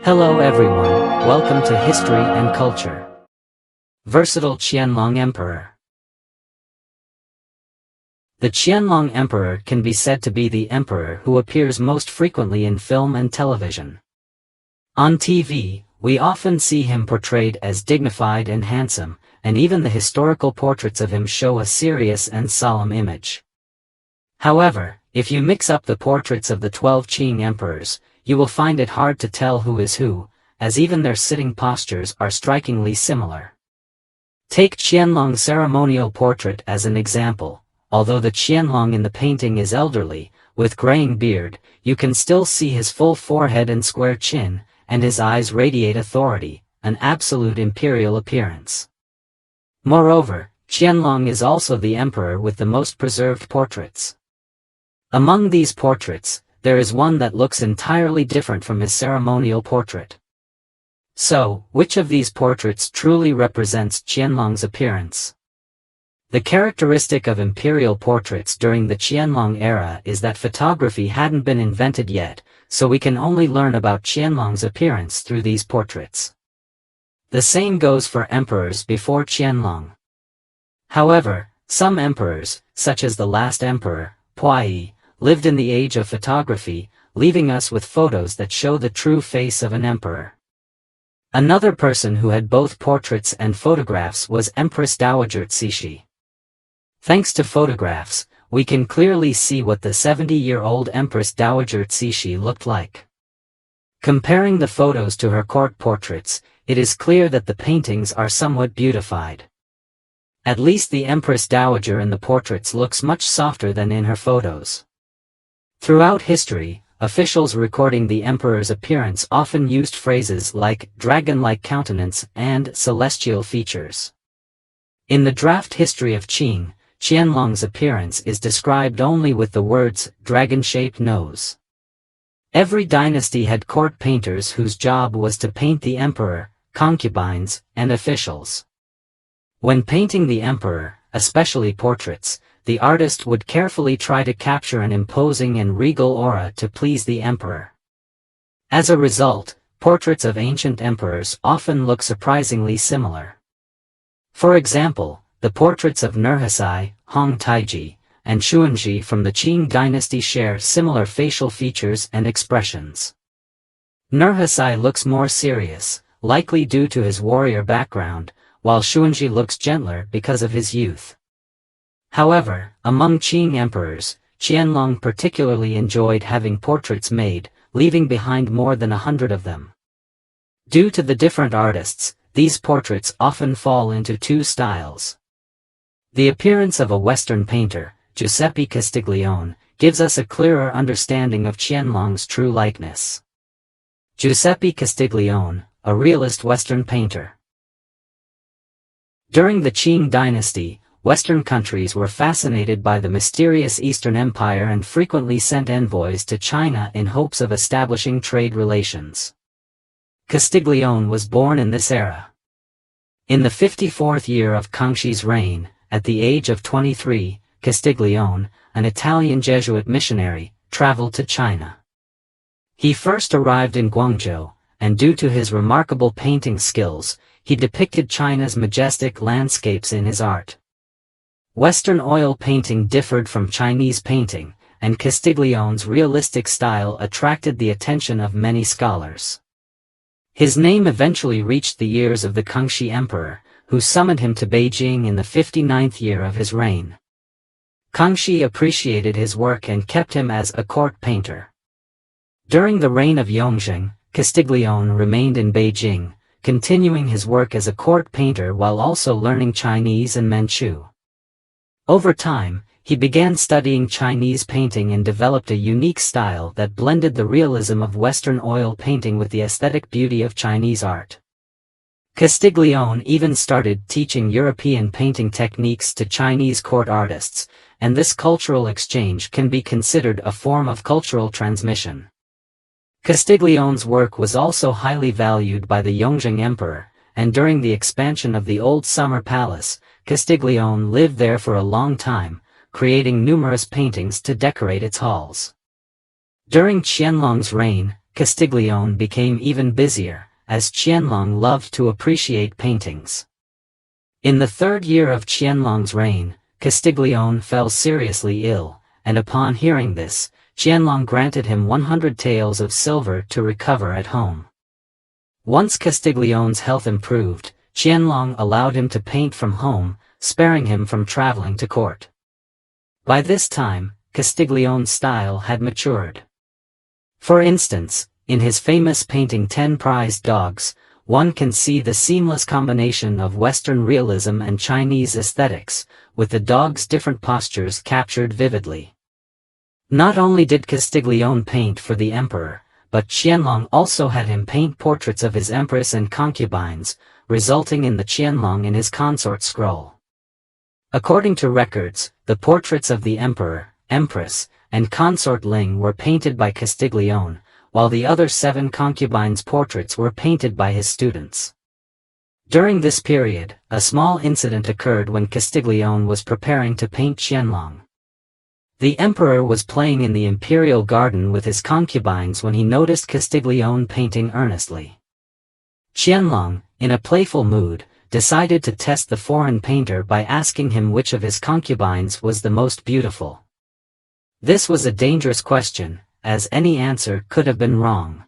Hello everyone, welcome to History and Culture. Versatile Qianlong Emperor. The Qianlong Emperor can be said to be the emperor who appears most frequently in film and television. On TV, we often see him portrayed as dignified and handsome, and even the historical portraits of him show a serious and solemn image. However, if you mix up the portraits of the 12 Qing emperors, you will find it hard to tell who is who, as even their sitting postures are strikingly similar. Take Qianlong's ceremonial portrait as an example. Although the Qianlong in the painting is elderly, with graying beard, you can still see his full forehead and square chin, and his eyes radiate authority, an absolute imperial appearance. Moreover, Qianlong is also the emperor with the most preserved portraits. Among these portraits, there is one that looks entirely different from his ceremonial portrait. So, which of these portraits truly represents Qianlong's appearance? The characteristic of imperial portraits during the Qianlong era is that photography hadn't been invented yet, so we can only learn about Qianlong's appearance through these portraits. The same goes for emperors before Qianlong. However, some emperors, such as the last emperor, Puyi, lived in the age of photography, leaving us with photos that show the true face of an emperor. Another person who had both portraits and photographs was Empress Dowager Cixi. Thanks to photographs, we can clearly see what the 70-year-old Empress Dowager Cixi looked like. Comparing the photos to her court portraits, it is clear that the paintings are somewhat beautified. At least the Empress Dowager in the portraits looks much softer than in her photos. Throughout history, officials recording the emperor's appearance often used phrases like dragon-like countenance and celestial features. In the draft history of Qing, Qianlong's appearance is described only with the words dragon-shaped nose. Every dynasty had court painters whose job was to paint the emperor, concubines, and officials. When painting the emperor, especially portraits, the artist would carefully try to capture an imposing and regal aura to please the emperor. As a result, portraits of ancient emperors often look surprisingly similar. For example, the portraits of Nurhaci, Hong Taiji, and Xuanzhi from the Qing dynasty share similar facial features and expressions. Nurhaci looks more serious, likely due to his warrior background, while Xuanzhi looks gentler because of his youth. However, among Qing emperors, Qianlong particularly enjoyed having portraits made, leaving behind more than 100 of them. Due to the different artists, these portraits often fall into two styles. The appearance of a Western painter, Giuseppe Castiglione, gives us a clearer understanding of Qianlong's true likeness. Giuseppe Castiglione, a realist Western painter. During the Qing dynasty, Western countries were fascinated by the mysterious Eastern Empire and frequently sent envoys to China in hopes of establishing trade relations. Castiglione was born in this era. In the 54th year of Kangxi's reign, at the age of 23, Castiglione, an Italian Jesuit missionary, traveled to China. He first arrived in Guangzhou, and due to his remarkable painting skills, he depicted China's majestic landscapes in his art. Western oil painting differed from Chinese painting, and Castiglione's realistic style attracted the attention of many scholars. His name eventually reached the ears of the Kangxi Emperor, who summoned him to Beijing in the 59th year of his reign. Kangxi appreciated his work and kept him as a court painter. During the reign of Yongzheng, Castiglione remained in Beijing, continuing his work as a court painter while also learning Chinese and Manchu. Over time, he began studying Chinese painting and developed a unique style that blended the realism of Western oil painting with the aesthetic beauty of Chinese art. Castiglione even started teaching European painting techniques to Chinese court artists, and this cultural exchange can be considered a form of cultural transmission. Castiglione's work was also highly valued by the Yongzheng Emperor, and during the expansion of the Old Summer Palace, Castiglione lived there for a long time, creating numerous paintings to decorate its halls. During Qianlong's reign, Castiglione became even busier, as Qianlong loved to appreciate paintings. In the third year of Qianlong's reign, Castiglione fell seriously ill, and upon hearing this, Qianlong granted him 100 taels of silver to recover at home. Once Castiglione's health improved, Qianlong allowed him to paint from home, sparing him from traveling to court. By this time, Castiglione's style had matured. For instance, in his famous painting 10 Prized Dogs, one can see the seamless combination of Western realism and Chinese aesthetics, with the dog's different postures captured vividly. Not only did Castiglione paint for the emperor, but Qianlong also had him paint portraits of his empress and concubines, resulting in the Qianlong in his consort scroll. According to records, the portraits of the emperor, empress, and consort Ling were painted by Castiglione, while the other 7 concubines' portraits were painted by his students. During this period, a small incident occurred when Castiglione was preparing to paint Qianlong. The emperor was playing in the imperial garden with his concubines when he noticed Castiglione painting earnestly. Qianlong, in a playful mood, decided to test the foreign painter by asking him which of his concubines was the most beautiful. This was a dangerous question, as any answer could have been wrong.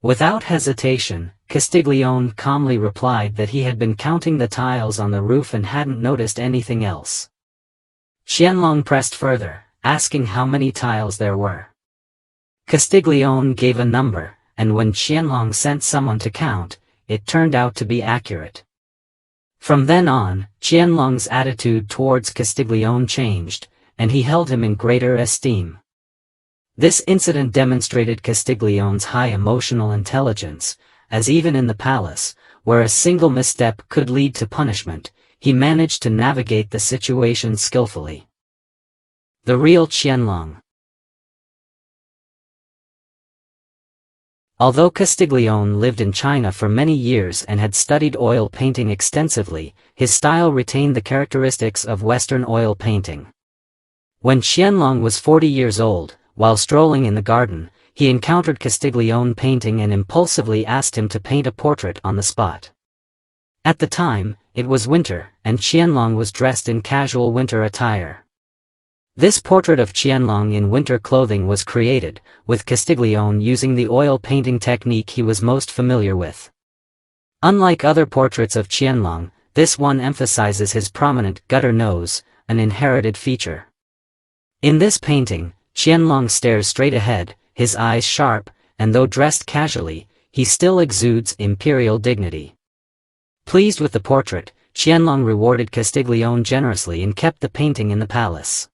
Without hesitation, Castiglione calmly replied that he had been counting the tiles on the roof and hadn't noticed anything else. Qianlong pressed further, asking how many tiles there were. Castiglione gave a number, and when Qianlong sent someone to count, it turned out to be accurate. From then on, Qianlong's attitude towards Castiglione changed, and he held him in greater esteem. This incident demonstrated Castiglione's high emotional intelligence, as even in the palace, where a single misstep could lead to punishment, he managed to navigate the situation skillfully. The real Qianlong. Although Castiglione lived in China for many years and had studied oil painting extensively, his style retained the characteristics of Western oil painting. When Qianlong was 40 years old, while strolling in the garden, he encountered Castiglione painting and impulsively asked him to paint a portrait on the spot. At the time, it was winter, and Qianlong was dressed in casual winter attire. This portrait of Qianlong in winter clothing was created, with Castiglione using the oil painting technique he was most familiar with. Unlike other portraits of Qianlong, this one emphasizes his prominent gutter nose, an inherited feature. In this painting, Qianlong stares straight ahead, his eyes sharp, and though dressed casually, he still exudes imperial dignity. Pleased with the portrait, Qianlong rewarded Castiglione generously and kept the painting in the palace.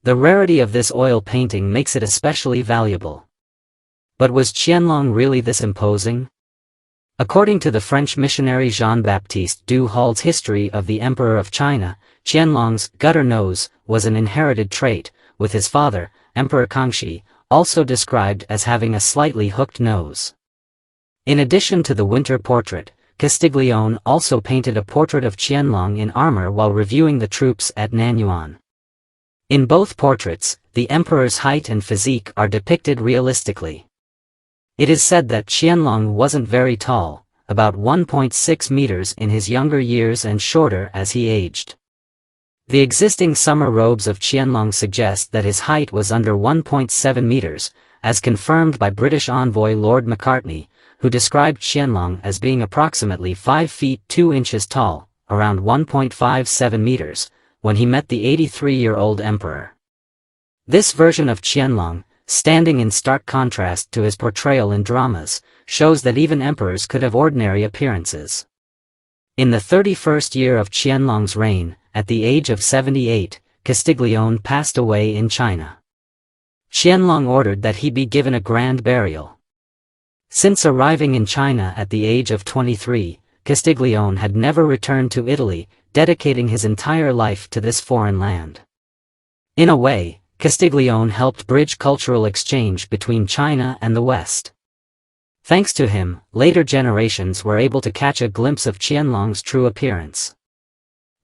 The rarity of this oil painting makes it especially valuable. But was Qianlong really this imposing? According to the French missionary Jean-Baptiste du Halde's History of the Emperor of China, Qianlong's gutter nose was an inherited trait, with his father, Emperor Kangxi, also described as having a slightly hooked nose. In addition to the winter portrait, Castiglione also painted a portrait of Qianlong in armor while reviewing the troops at Nanyuan. In both portraits, the emperor's height and physique are depicted realistically. It is said that Qianlong wasn't very tall, about 1.6 meters in his younger years and shorter as he aged. The existing summer robes of Qianlong suggest that his height was under 1.7 meters, as confirmed by British envoy Lord Macartney, who described Qianlong as being approximately 5 feet 2 inches tall, around 1.57 meters, when he met the 83-year-old emperor. This version of Qianlong, standing in stark contrast to his portrayal in dramas, shows that even emperors could have ordinary appearances. In the 31st year of Qianlong's reign, at the age of 78, Castiglione passed away in China. Qianlong ordered that he be given a grand burial. Since arriving in China at the age of 23, Castiglione had never returned to Italy, dedicating his entire life to this foreign land. In a way, Castiglione helped bridge cultural exchange between China and the West. Thanks to him, later generations were able to catch a glimpse of Qianlong's true appearance.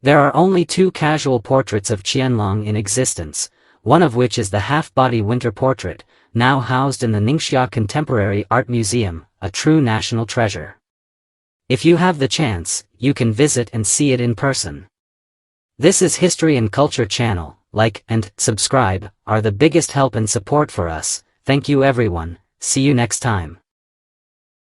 There are only 2 casual portraits of Qianlong in existence, one of which is the half-body winter portrait, now housed in the Ningxia Contemporary Art Museum, a true national treasure. If you have the chance, you can visit and see it in person. This is History and Culture channel. Like and subscribe are the biggest help and support for us. Thank you everyone. See you next time.